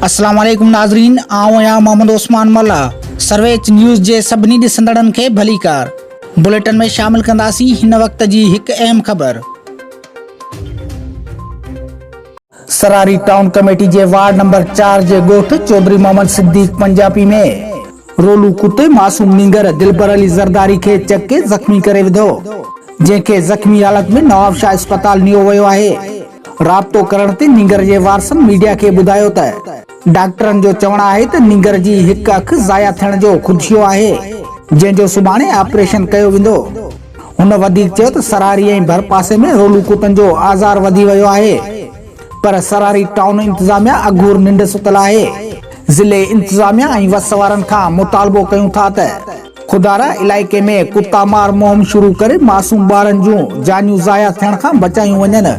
अस्सलाम वालेकुम नाज़रीन, आऊं या मोहम्मद उस्मान मल्ला सर्वेच न्यूज़ जे सभिनी ॾिसंदड़नि खे भलीकार बुलेटिन में शामिल कंदासीं हिन वक्त जी हिकु अहम ख़बर। सरहारी टाउन कमेटी जे वार्ड नंबर 4 जे ॻोठ चौधरी मोहम्मद सिद्दीक पंजाबी में रोलू कुते मासूम नैंगर दिलबर अली ज़रदारी खे चके ज़ख्मी करे विधो, जंहिंखे ज़ख्मी हालत में नवाबशाह अस्पताल नियो वियो आहे। राब्तो करण ते नैंगर जे वारसनि मीडिया खे ॿुधायो त डॉक्टरनि जो चवणु आहे त नैंगर जी हिकु अखि ज़ाया थियण जो खुदशो आहे, जंहिंजो सुभाणे ऑपरेशन कयो वेंदो। हुन वधीक चयो त सरहारी ऐं भर पासे में रोलू कुतनि जो आज़ार वधी वियो आहे, पर सरहारी टाउन इंतज़ामिया अघूर निंड सुतल आहे। ज़िले इंतज़ामिया ऐं वस वारनि खां मुतालबो कयूं था त खुदारा इलाइक़े में कुता मार मुहिम शुरू करे मासूम ॿारनि जूं जानियूं ज़ाया थियण खां बचायूं वञनि।